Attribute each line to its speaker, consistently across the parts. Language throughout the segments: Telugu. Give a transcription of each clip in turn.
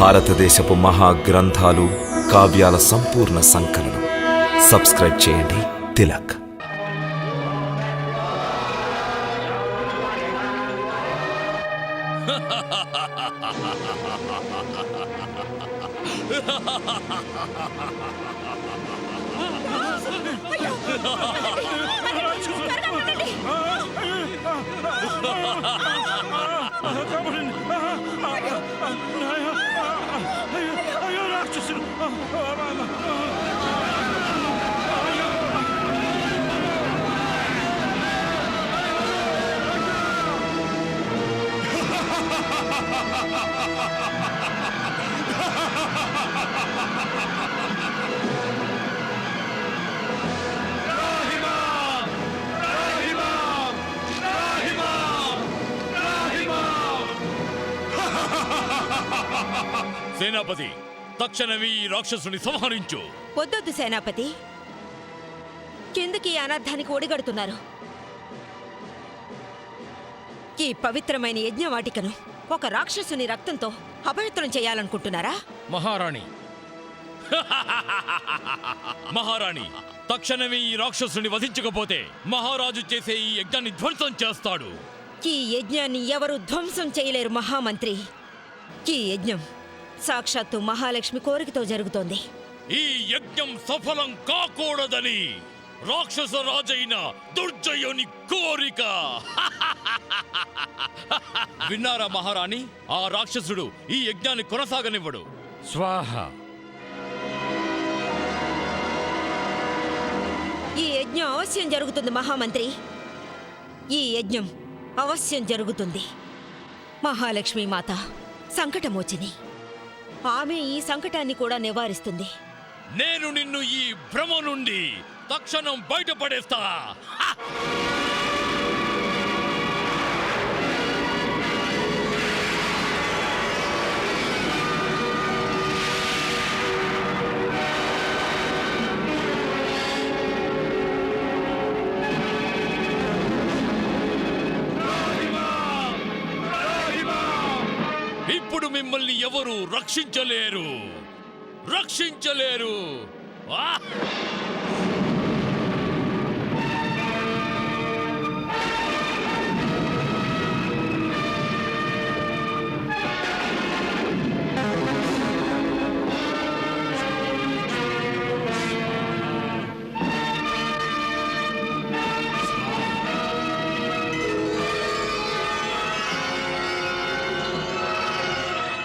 Speaker 1: భారతదేశపు మహాగ్రంథాలు, కావ్యాల సంపూర్ణ సంకలనం. సబ్స్క్రైబ్ చేయండి తిలక్.
Speaker 2: సేనాపతి, తక్షణమే ఈ రాక్షసుని సంహరించు.
Speaker 3: వద్దొద్దు సేనాపతి, కిందకి అనర్థానికి ఒడిగడుతున్నారు. ఈ పవిత్రమైన యజ్ఞవాటికను ఒక రాక్షసుని రక్తంతో అపవిత్రం చేయాలనుకుంటున్నారా?
Speaker 2: మహారాణి మహారాణి, తక్షణమే ఈ రాక్షసుని వధించకపోతే మహారాజు చేసే ఈ యజ్ఞాన్ని ధ్వంసం చేస్తాడు.
Speaker 3: ఈ యజ్ఞాన్ని ఎవరు ధ్వంసం చేయలేరు మహామంత్రి. ఈ యజ్ఞం సాక్షాత్తు మహాలక్ష్మి కోరికతో జరుగుతోంది.
Speaker 2: ఈ యజ్ఞం సఫలం కాకూడదని రాక్షస రాజైన దుర్జయుని కోరిక. విన్నారా మహారాణి? ఆ రాక్షసుడు ఈ యజ్ఞాన్ని కొనసాగనివ్వడు.
Speaker 4: స్వాహ.
Speaker 3: ఈ యజ్ఞం అవశ్యం జరుగుతుంది మహామంత్రి. ఈ యజ్ఞం అవశ్యం జరుగుతుంది. మహాలక్ష్మి మాత సంకటమోచిని. ఆమె ఈ సంకటాన్ని కూడా నివారిస్తుంది.
Speaker 2: నేను నిన్ను ఈ భ్రమ నుండి తక్షణం బయటపడేస్తా. ఇప్పుడు మిమ్మల్ని ఎవరు రక్షించలేరు, రక్షించలేరు.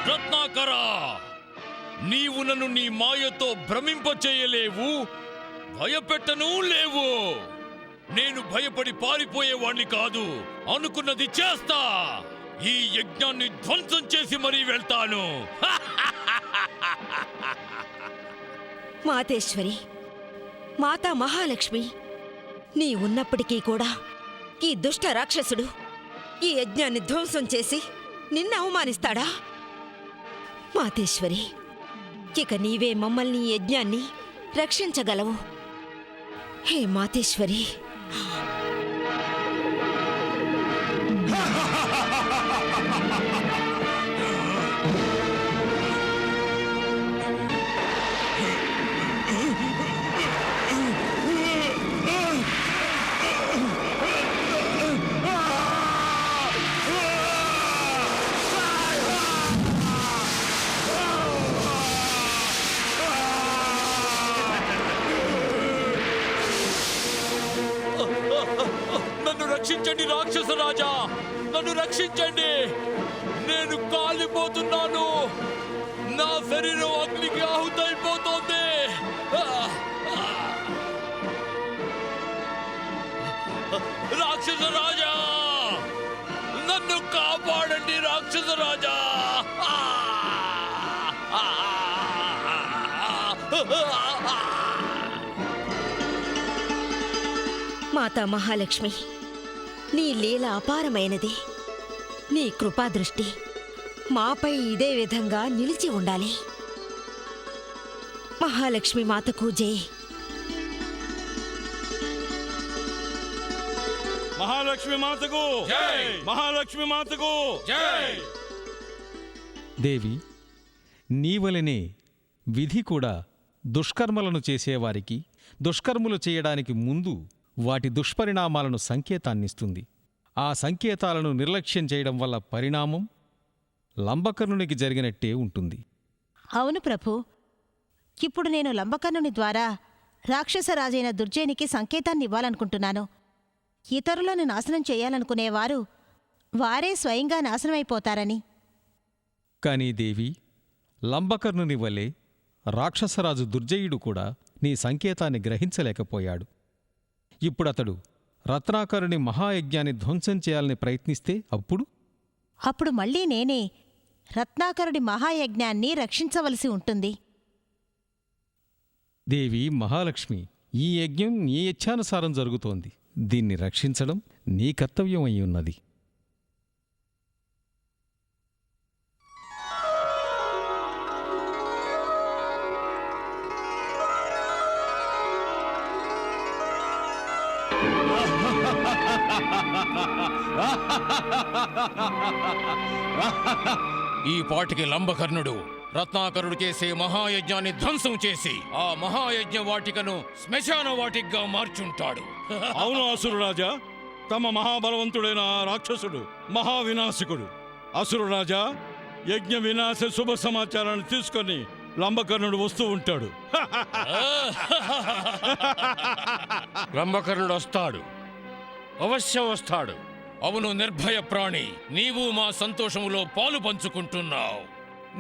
Speaker 2: రత్నాకరా, నీవు నన్ను నీ మాయతో భ్రమింపచేయలేవు, భయపెట్టను లేవు. నేను భయపడి పారిపోయేవాణ్ణి కాదు, అనుకున్నది చేస్తా. ఈ యజ్ఞాన్ని ధ్వంసం చేసి మరీ వెళ్తాను.
Speaker 3: మాతేశ్వరి, మాతా మహాలక్ష్మి, నీ ఉన్నప్పటికీ కూడా ఈ దుష్ట రాక్షసుడు ఈ యజ్ఞాన్ని ధ్వంసం చేసి నిన్ను అవమానిస్తాడా? మాతేశ్వరి, ఇక నీవే మమ్మల్ని ఈ యజ్ఞాన్ని రక్షించగలవు. హే మాతేశ్వరి.
Speaker 2: నన్ను రక్షించండి రాక్షస రాజా, నన్ను రక్షించండి. నేను కాలిపోతున్నాను, నా శరీరం అగ్నికి ఆహుతైపోతోంది. రాక్షస రాజా, నన్ను కాపాడండి రాక్షస రాజా.
Speaker 3: మాతా మహాలక్ష్మి, నీ లీల అపారమైనది. నీ కృపాదృష్టి మాపై ఇదే విధంగా నిలిచి ఉండాలి. మహాలక్ష్మి మాతకు జై.
Speaker 5: మహాలక్ష్మి మాతకు జై. మహాలక్ష్మి మాతకు
Speaker 2: జై.
Speaker 4: దేవి, నీవలనే విధి కూడా దుష్కర్మలను చేసేవారికి దుష్కర్మలు చేయడానికి ముందు వాటి దుష్పరిణామాలను సంకేతాన్నిస్తుంది. ఆ సంకేతాలను నిర్లక్ష్యం చేయడం వల్ల పరిణామం లంబకర్ణునికి జరిగినట్టే ఉంటుంది.
Speaker 6: అవును ప్రభూ. ఇప్పుడు నేను లంబకర్ణుని ద్వారా రాక్షసరాజైన దుర్జయునికి సంకేతాన్ని ఇవ్వాలనుకుంటున్నాను. ఇతరులను నాశనం చేయాలనుకునేవారు వారే స్వయంగా నాశనమైపోతారని.
Speaker 4: కానీ దేవి, లంబకర్ణుని వలె రాక్షసరాజు దుర్జయుడు కూడా నీ సంకేతాన్ని గ్రహించలేకపోయాడు. ఇప్పుడతడు రత్నాకరుని మహాయజ్ఞాన్ని ధ్వంసం చేయాలని ప్రయత్నిస్తే
Speaker 6: అప్పుడు మళ్ళీ నేనే రత్నాకరుడి మహాయజ్ఞాన్ని రక్షించవలసి ఉంటుంది.
Speaker 4: దేవి మహాలక్ష్మి, ఈ యజ్ఞం నీ ఇచ్ఛానుసారం జరుగుతోంది. దీన్ని రక్షించడం నీ కర్తవ్యం అయ్యున్నది.
Speaker 2: ఈ పాటికి లంబకర్ణుడు రత్నాకరుడు చేసే మహాయజ్ఞాన్ని ధ్వంసం చేసి ఆ మహాయజ్ఞ వాటికను శ్మశాన వాటికగా మార్చుంటాడు.
Speaker 5: అవును అసురరాజా, తమ మహాబలవంతుడైన ఆ రాక్షసుడు మహావినాశకుడు. అసురరాజా, యజ్ఞ వినాశ శుభ సమాచారాన్ని తీసుకొని లంబకర్ణుడు వస్తూ ఉంటాడు.
Speaker 2: లంబకర్ణుడు వస్తాడు, అవశ్యం వస్తాడు. అవును నిర్భయ ప్రాణి, నీవు మా సంతోషములో పాలు పంచుకుంటున్నావు.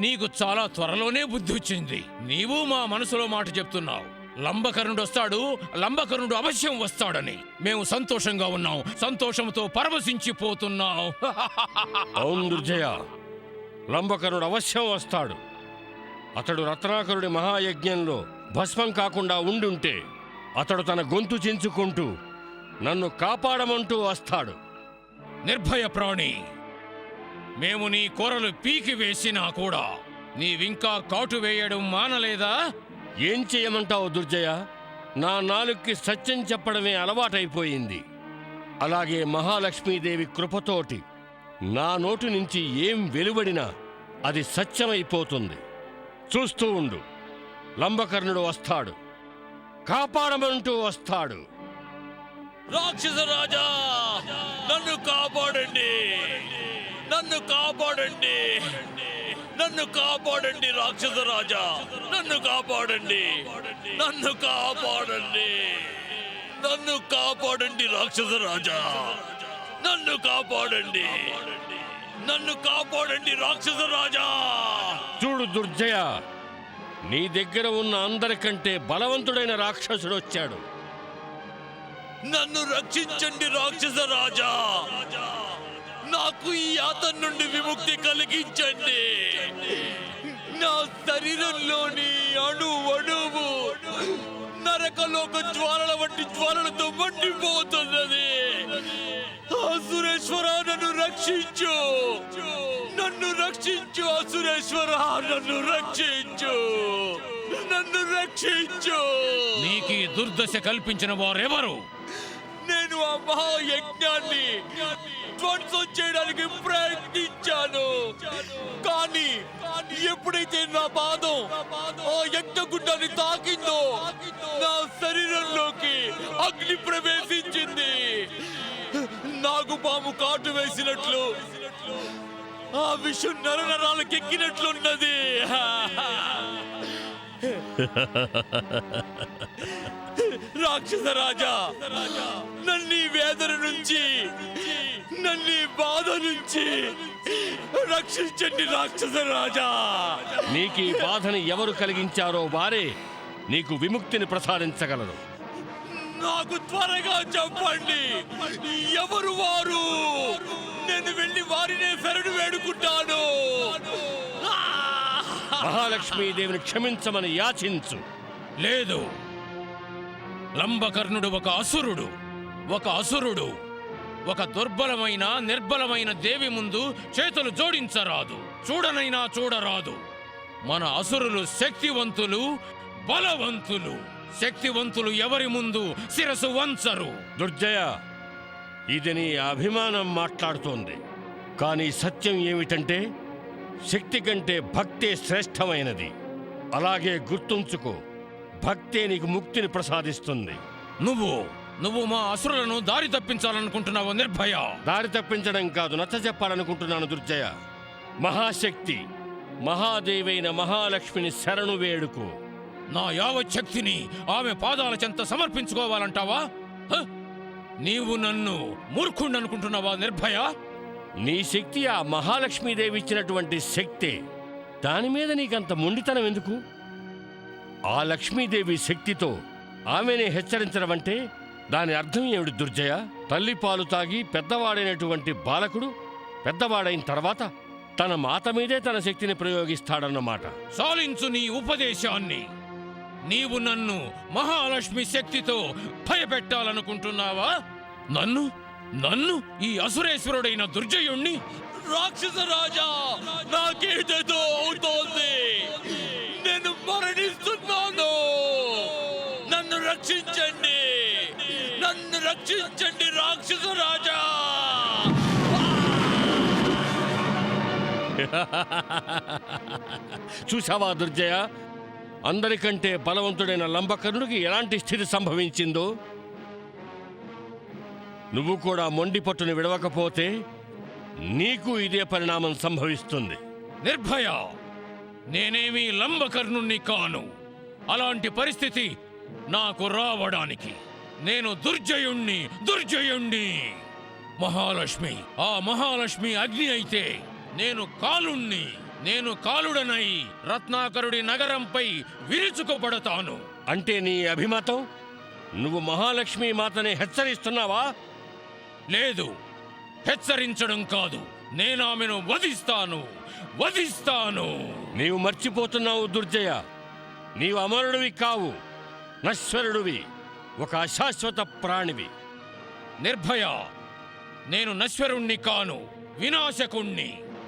Speaker 2: నీకు చాలా త్వరలోనే బుద్ధి వచ్చింది. నీవు మా మనసులో మాట చెప్తున్నావు. లంబకర్ణుడు వస్తాడు, లంబకర్ణుడు అవశ్యం వస్తాడని మేము సంతోషంగా ఉన్నాం, సంతోషంతో పరవశించిపోతున్నాం.
Speaker 7: అవును దుర్జయ, లంబకర్ణుడు అవశ్యం వస్తాడు. అతడు రత్నాకరుడి మహాయజ్ఞంలో భస్మం కాకుండా ఉండుంటే అతడు తన గొంతు చించుకుంటూ నన్ను కాపాడమంటూ వస్తాడు.
Speaker 2: నిర్భయ ప్రాణి, మేము నీ కూరలు పీకి వేసినా కూడా నీవింకా కాటు వేయడం మానలేదా?
Speaker 7: ఏం చేయమంటావు దుర్జయ? నా నాలుక్కి సత్యం చెప్పడమే అలవాటైపోయింది. అలాగే మహాలక్ష్మీదేవి కృపతోటి నా నోటి నుంచి ఏం వెలువడినా అది సత్యమైపోతుంది. చూస్తూ ఉండు, లంబకర్ణుడు వస్తాడు, కాపాడమంటూ వస్తాడు.
Speaker 2: రాక్షస రాజా, నన్ను కాపాడండి, నన్ను కాపాడండి, నన్ను కాపాడండి. రాక్షస రాజా, నన్ను కాపాడండి, నన్ను కాపాడండి, నన్ను కాపాడండి. రాక్షస రాజా, నన్ను కాపాడండి, నన్ను కాపాడండి. రాక్షస రాజా.
Speaker 7: చూడు దుర్జయ, నీ దగ్గర ఉన్న అందరికంటే బలవంతుడైన రాక్షసుడు వచ్చాడు.
Speaker 2: నన్ను రక్షించండి రాక్షస రాజా, నాకు ఈ యాతన నుండి విముక్తి కలిగించండి. నా శరీరంలోని అణువు నరకలోక జ్వాలల వంటి జ్వాలలతో మండిపోతున్నది. అసురేశ్వర, నన్ను రక్షించు, నన్ను రక్షించు. అసురేశ్వర, నన్ను రక్షించు, నన్ను రక్షించు. నీకు ఈ దుర్దశ కల్పించిన వారెవరు? నేను ఆ మహాయజ్ఞాన్ని ధ్వంసం చేయడానికి ప్రయత్నించాను. కానీ ఎప్పుడైతే నా పాదం ఆ యజ్ఞగుండాన్ని తాకిందో నా శరీరంలోకి అగ్ని ప్రవేశించింది. నాగుపాము కాటు వేసినట్లు ఆ విషయం నరనరాలకు ఎక్కినట్లున్నది. రాక్షస రాజా, నన్ను ఈ వేదన నుంచి, నన్ను ఈ బాధ నుంచి రక్షించండి రాక్షస రాజా.
Speaker 7: నీకు ఈ బాధని ఎవరు కలిగించారో వారే నీకు విముక్తిని ప్రసాదించగలరు.
Speaker 2: నాకు త్వరగా చెప్పండి, ఎవరు వారు? నేను వెళ్ళి వారినే శరణు వేడుకుంటాను.
Speaker 7: మహాలక్ష్మీదేవిని క్షమించమని యాచించు.
Speaker 2: లేదు, లంబకర్ణుడు ఒక అసురుడు, ఒక అసురుడు. ఒక దుర్బలమైన నిర్బలమైన దేవి ముందు చేతులు జోడించరాదు, చూడనైనా చూడరాదు. మన అసురులు శక్తివంతులు, బలవంతులు. శక్తివంతులు ఎవరి ముందు శిరసు వంచరు.
Speaker 7: దుర్జయ, ఇది నీ అభిమానం మాట్లాడుతోంది. కానీ సత్యం ఏమిటంటే శక్తి కంటే భక్తే శ్రేష్టమైనది. అలాగే గుర్తుంచుకో, భక్తే నీకు ముక్తిని ప్రసాదిస్తుంది.
Speaker 2: నువ్వు మా అసురులను దారి తప్పించాలనుకుంటున్నావు నిర్భయ.
Speaker 7: దారి తప్పించడం కాదు, నచ్చ చెప్పాలనుకుంటున్నాను దుర్జయ. మహాశక్తి మహాదేవైన మహాలక్ష్మిని శరణు వేడుకు.
Speaker 2: నా యావత్ శక్తిని ఆమె పాదాల చెంత సమర్పించుకోవాలంటావా? నీవు నన్ను మూర్ఖుణ్ణనుకుంటున్నావా నిర్భయ?
Speaker 7: నీ శక్తి ఆ మహాలక్ష్మీదేవి ఇచ్చినటువంటి శక్తే. దాని మీద నీకంత మొండితనం ఎందుకు? ఆ లక్ష్మీదేవి శక్తితో ఆమెనే హెచ్చరించడం అంటే దాని అర్థం ఏమిటి దుర్జయ? తల్లి పాలు తాగి పెద్దవాడైనటువంటి బాలకుడు పెద్దవాడైన తర్వాత తన మాత మీదే తన శక్తిని ప్రయోగిస్తాడన్నమాట.
Speaker 2: సాలించు నీ ఉపదేశాన్ని. నీవు నన్ను మహాలక్ష్మి శక్తితో భయపెట్టాలనుకుంటున్నావా? నన్ను ఈ అసురేశ్వరుడైన దుర్జయుణ్ణి? రాక్షస రాజా, నాకేదేదో అవుతోంది. నేను మరణిస్తున్నాను. నన్ను రక్షించండి, రాక్షస రాజా.
Speaker 7: చూసావా దుర్జయ, అందరికంటే బలవంతుడైన లంబకర్ణుడికి ఎలాంటి స్థితి సంభవించిందో? నువ్వు కూడా మొండి పట్టును విడవకపోతే నీకు ఇదే పరిణామం సంభవిస్తుంది.
Speaker 2: నిర్భయ, నేనేమీ లంబకర్ణుణ్ణి కాను. అలాంటి పరిస్థితి నాకు రావడానికి నేను దుర్జయుణ్ణి. మహాలక్ష్మి, ఆ మహాలక్ష్మి అగ్ని అయితే నేను కాలుడనై రత్నాకరుడి నగరంపై విరుచుకుపడతాను.
Speaker 7: అంటే నీ అభిమతం నువ్వు మహాలక్ష్మి మాతని హెచ్చరిస్తున్నావా?
Speaker 2: లేదు, హెచ్చరించడం కాదు, నేను ఆమెను వధిస్తాను.
Speaker 7: నీవు మర్చిపోతున్నావు దుర్జయ. నీవు అమరుడివి కావు, నశ్వరుడివి, ఒక అశాశ్వత ప్రాణివి.
Speaker 2: నిర్భయ, నేను నశ్వరుణ్ణి కాను,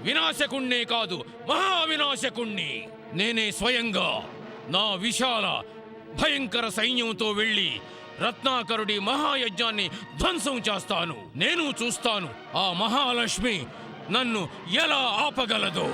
Speaker 2: వినాశకుణ్ణే కాదు, మహావినాశకుణ్ణి. నేనే స్వయంగా నా విశాల భయంకర సైన్యంతో వెళ్ళి రత్నాకరుడి మహాయజ్ఞాన్ని ధ్వంసం చేస్తాను. నేను చూస్తాను ఆ మహాలక్ష్మి నన్ను ఎలా ఆపగలదో.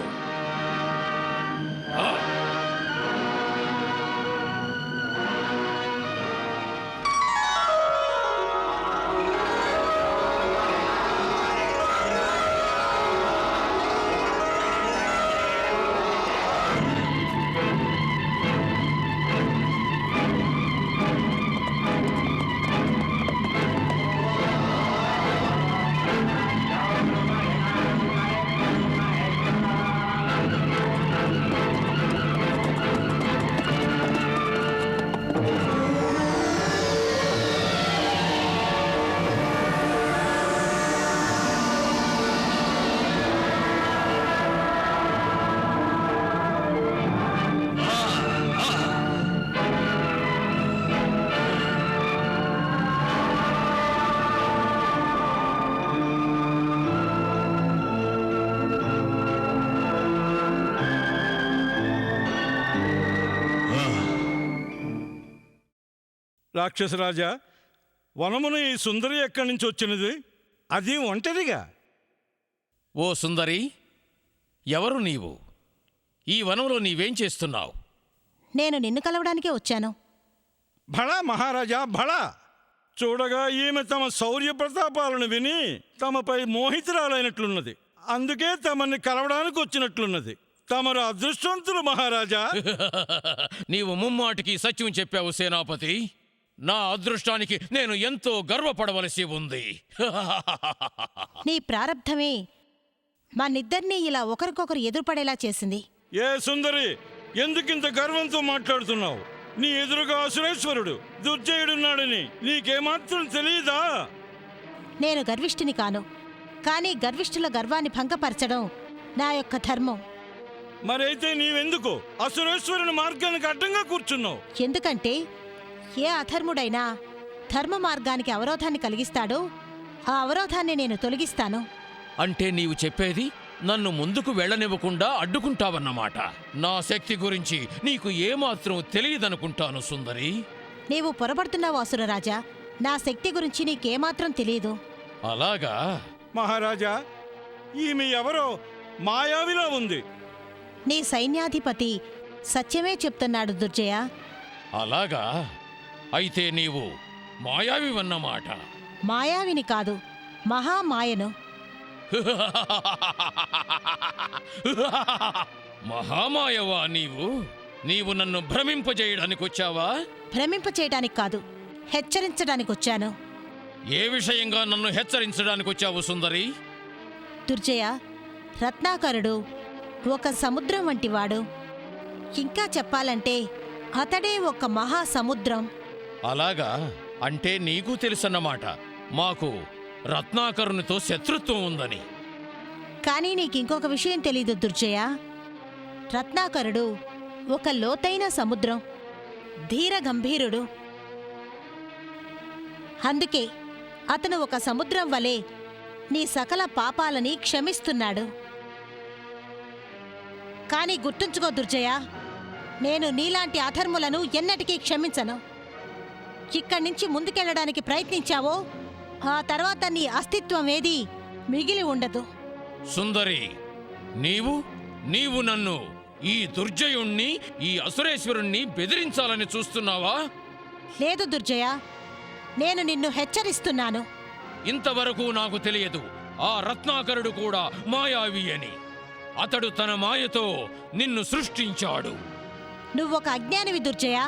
Speaker 5: రాక్షసరాజా, వనమున ఈ సుందరి ఎక్కడి నుంచి వచ్చినది? అది ఒంటరిగా.
Speaker 2: ఓ సుందరి, ఎవరు నీవు? ఈ వనంలో నీవేం చేస్తున్నావు?
Speaker 6: నేను నిన్ను కలవడానికే వచ్చాను.
Speaker 5: భళా మహారాజా, భళా. చూడగా ఈమె తమ శౌర్య ప్రతాపాలను విని తమపై మోహితురాలైనట్లున్నది. అందుకే తమని కలవడానికి వచ్చినట్లున్నది. తమరు అదృష్టవంతులు మహారాజా.
Speaker 2: నీవు ముమ్మాటికి సత్యం చెప్పావు సేనాపతి. నా అదృష్టానికి నేను ఎంతో గర్వపడవలసి ఉంది.
Speaker 6: నీ ప్రారబ్ధమే మనిద్దరినీ ఇలా ఒకరికొకరు ఎదురుపడేలా చేసింది.
Speaker 5: ఏ సుందరి, ఎందుకింత గర్వంతో మాట్లాడుతున్నావు? నీ ఎదురుగా అసురేశ్వరుడు దుర్జయుడున్నాడని నీకేమాత్రం తెలియదా?
Speaker 6: నేను గర్విష్ఠిని కాను, కానీ గర్విష్ఠుల గర్వాన్ని భంగపరచడం నా యొక్క ధర్మం.
Speaker 5: మరైతే నీవెందుకు అసురేశ్వరుని మార్గానికి అడ్డంగా కూర్చున్నావు?
Speaker 6: ఎందుకంటే ఏ అధర్ముడైనా ధర్మ మార్గానికి అవరోధాన్ని కలిగిస్తాడో ఆ అవరోధాన్ని నేను తొలగిస్తాను.
Speaker 2: అంటే నీవు చెప్పేది నన్ను ముందుకు వెళ్ళనివ్వకుండా అడ్డుకుంటావన్నమాట. నా శక్తి గురించి నీకు ఏమాత్రం తెలియదనుకుంటాను సుందరి.
Speaker 6: నీవు పొరపడుతున్నావు అసురరాజా. నా శక్తి గురించి నీకేమాత్రం తెలియదు.
Speaker 2: అలాగా?
Speaker 5: మహారాజా, ఈమె ఎవరో మాయావిలా ఉంది.
Speaker 6: నీ సైన్యాధిపతి సత్యమే చెప్తున్నాడు దుర్జయ.
Speaker 2: అలాగా? అయితే నీవు మాయావివన్నమాట.
Speaker 6: మాయావిని కాదు, మహామాయను.
Speaker 2: మహామాయవా నీవు? నీవు నన్ను భ్రమింపజేయడానికి వచ్చావా?
Speaker 6: భ్రమింపచేయడానికి కాదు, హెచ్చరించడానికి వచ్చాను.
Speaker 2: ఏ విషయంగా నన్ను హెచ్చరించడానికి వచ్చావు సుందరి?
Speaker 6: దుర్జయ, రత్నాకరుడు ఒక సముద్రం వంటివాడు. ఇంకా చెప్పాలంటే అతడే ఒక మహాసముద్రం.
Speaker 2: అలాగా? అంటే నీకు తెలుసన్నమాట మాకు రత్నాకరునితో శత్రుత్వం ఉందని.
Speaker 6: కానీ నీకింకొక విషయం తెలీదు దుర్జయ. రత్నాకరుడు ఒక లోతైన సముద్రం, ధీర గంభీరుడు. అందుకే అతను ఒక సముద్రం వలె నీ సకల పాపాలని క్షమిస్తున్నాడు. కానీ గుర్తుంచుకో దుర్జయ, నేను నీలాంటి అధర్ములను ఎన్నటికీ క్షమించను. ఇక్కడి నుంచి ముందుకెళ్ళడానికి ప్రయత్నించావో ఆ తర్వాత నీ అస్తిత్వం ఏదీ మిగిలి ఉండదు.
Speaker 2: సుందరి, నీవు నన్ను, ఈ దుర్జయుణ్ణి, ఈ అసురేశ్వరుణ్ణి బెదిరించాలని చూస్తున్నావా?
Speaker 6: లేదు దుర్జయ, నేను నిన్ను హెచ్చరిస్తున్నాను.
Speaker 2: ఇంతవరకు నాకు తెలియదు ఆ రత్నాకరుడు కూడా మాయావి అని. అతడు తన మాయతో నిన్ను సృష్టించాడు.
Speaker 6: నువ్వొక అజ్ఞానివి దుర్జయ,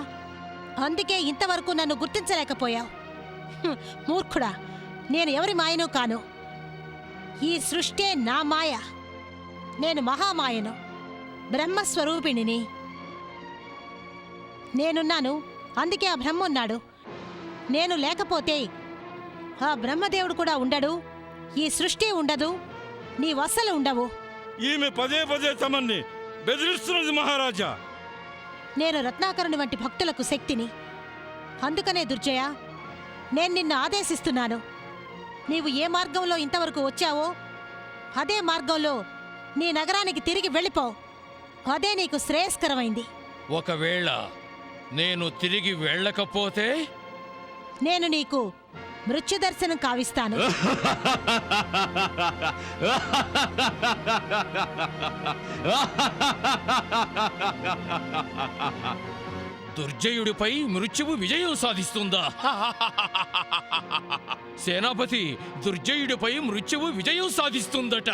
Speaker 6: అందుకే ఇంతవరకు నన్ను గుర్తించలేకపోయావు. మూర్ఖుడా, నేను ఎవరి మాయను కాను. ఈ సృష్టే నా మాయ. నేను మహామాయను, బ్రహ్మస్వరూపిణిని. నేనున్నాను, అందుకే ఆ బ్రహ్మ ఉన్నాడు. నేను లేకపోతే ఆ బ్రహ్మదేవుడు కూడా ఉండడు, ఈ సృష్టి ఉండదు, నీ వస్సలు ఉండవు.
Speaker 5: ఈమె పదే పదే తమన్ని బెదిరిస్తున్నది మహారాజా.
Speaker 6: నేను రత్నాకరుని వంటి భక్తులకు శక్తిని. అందుకనే దుర్జయ, నేను నిన్ను ఆదేశిస్తున్నాను. నీవు ఏ మార్గంలో ఇంతవరకు వచ్చావో అదే మార్గంలో నీ నగరానికి తిరిగి వెళ్ళిపో. అదే నీకు శ్రేయస్కరమైంది.
Speaker 2: ఒకవేళ నేను తిరిగి వెళ్ళకపోతే?
Speaker 6: నేను నీకు మృత్యుదర్శనం కావిస్తాను.
Speaker 2: దుర్జయుడిపై మృత్యువు విజయం సాధిస్తుందా? సేనాపతి, దుర్జయుడిపై మృత్యువు విజయం సాధిస్తుందట.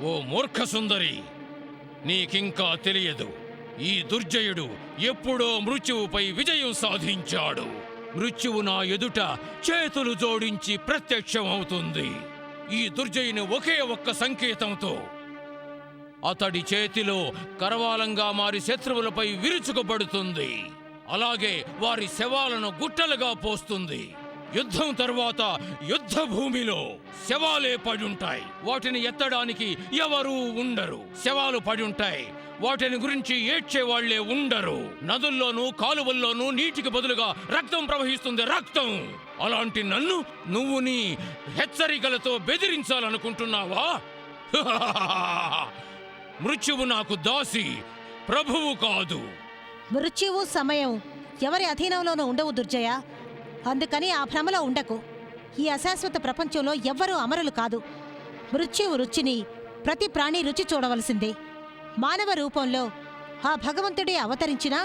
Speaker 2: ఓ మూర్ఖ సుందరి, నీకింకా తెలియదు. ఈ దుర్జయుడు ఎప్పుడో మృత్యువుపై విజయం సాధించాడు. మృత్యువు నా ఎదుట చేతులు జోడించి ప్రత్యక్షమవుతుంది. ఈ దుర్జయుని ఒకే ఒక్క సంకేతంతో అతడి చేతిలో కరవాలంగా మారి శత్రువులపై విరుచుకుపడుతుంది. అలాగే వారి శవాలను గుట్టలుగా పోస్తుంది. యుద్ధం తరువాత యుద్ధ భూమిలో శవాలే పడుంటాయి. వాటిని ఎత్తడానికి ఎవరూ ఉండరు. శవాలు పడుంటాయి, వాటిని గురించి ఏడ్చేవాళ్లే ఉండరు. నదుల్లోనూ కాలువల్లోనూ నీటికి బదులుగా రక్తం ప్రవహిస్తుంది, రక్తం. అలాంటి నన్ను నువ్వు నీ హెచ్చరికలతో బెదిరించాలనుకుంటున్నావా? మృత్యువు నాకు దాసి, ప్రభువు కాదు.
Speaker 6: మృత్యువు సమయం ఎవరి అధీనంలోనూ ఉండవు దుర్జయ. అందుకని ఆ భ్రమలో ఉండకు. ఈ అశాశ్వత ప్రపంచంలో ఎవ్వరూ అమరులు కాదు. మృత్యువు రుచిని ప్రతి ప్రాణి రుచి చూడవలసిందే. మానవ రూపంలో ఆ భగవంతుడే అవతరించినా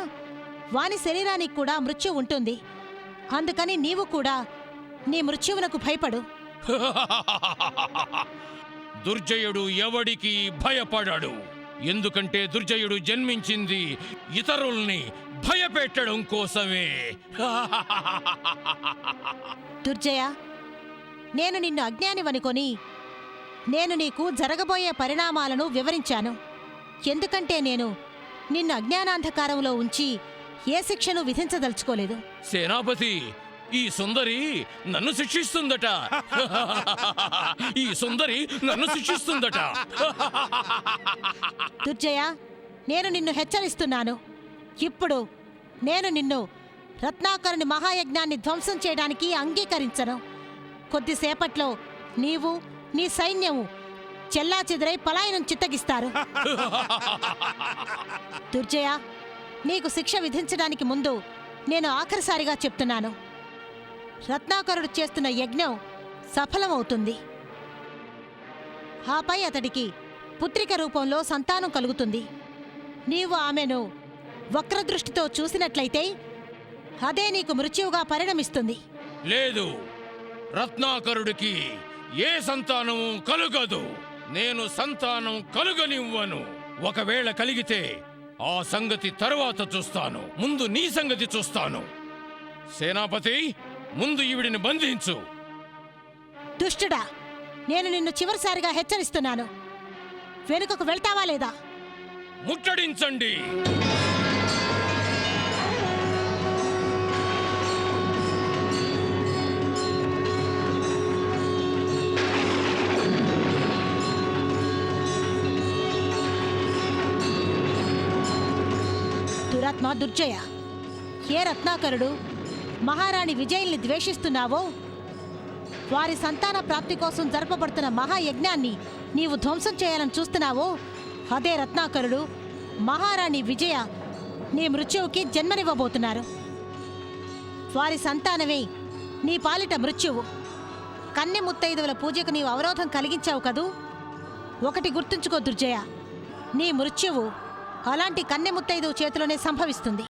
Speaker 6: వాని శరీరానికి కూడా మృత్యు ఉంటుంది. అందుకని నీవు కూడా నీ మృత్యువునకు భయపడు.
Speaker 2: దుర్జయుడు ఎవడికి భయపడాడు. ఎందుకంటే దుర్జయుడు జన్మించింది ఇతరుల్ని భయపెట్టడం కోసమే.
Speaker 6: దుర్జయ, నేను నిన్ను అజ్ఞానివనుకొని నేను నీకు జరగబోయే పరిణామాలను వివరించాను. ఎందుకంటే నేను నిన్ను అజ్ఞానాంధకారంలో ఉంచి ఏ శిక్షను విధించదలుచుకోలేదు.
Speaker 2: సేనాపతి, ఈ సుందరి నన్ను శిక్షిస్తుందట. ఈ సుందరి నన్ను శిక్షిస్తుందట.
Speaker 6: దుర్జయ, నేను నిన్ను హెచ్చరిస్తున్నాను. ఇప్పుడు నేను నిన్ను రత్నాకరుని మహాయజ్ఞాన్ని ధ్వంసం చేయడానికి అంగీకరించను. కొద్దిసేపట్లో నీవు నీ సైన్యము చెల్లాచెదురై పలాయనం చిత్తగిస్తారు. దుర్జయ, నీకు శిక్ష విధించడానికి ముందు నేను ఆఖరిసారిగా చెప్తున్నాను, రత్నాకరుడు చేస్తున్న యజ్ఞం సఫలమవుతుంది. ఆపై అతడికి పుత్రిక రూపంలో సంతానం కలుగుతుంది. నీవు ఆమెను వక్రదృష్టితో చూసినట్లయితే అదే నీకు మృత్యువుగా పరిణమిస్తుంది.
Speaker 2: లేదు, రత్నాకరుడికి ఏ సంతానము కలుగదు. నేను సంతానం కలుగనివ్వను. ఒకవేళ కలిగితే ఆ సంగతి తరువాత చూస్తాను. ముందు నీ సంగతి చూస్తాను. సేనాపతి, ముందు ఈవిడిని బంధించు.
Speaker 6: దుష్టుడా, నేను నిన్ను చివరిసారిగా హెచ్చరిస్తున్నాను. వెనుకకు వెళ్తావా లేదా?
Speaker 2: ముట్టడించండి.
Speaker 6: దురాత్మ దుర్జయ, ఏ రత్నాకరుడు మహారాణి విజయుల్ని ద్వేషిస్తున్నావో వారి సంతాన ప్రాప్తి కోసం జరపబడుతున్న మహాయజ్ఞాన్ని నీవు ధ్వంసం చేయాలని చూస్తున్నావో అదే రత్నాకరుడు మహారాణి విజయ నీ మృత్యువుకి జన్మనివ్వబోతున్నారు. వారి సంతానమే నీ పాలిట మృత్యువు. కన్నె ముత్తైదువుల పూజకు నీవు అవరోధం కలిగించావు కదూ. ఒకటి గుర్తుంచుకో దుర్జయ, నీ మృత్యువు అలాంటి కన్నె ముత్తైదువు చేతిలోనే సంభవిస్తుంది.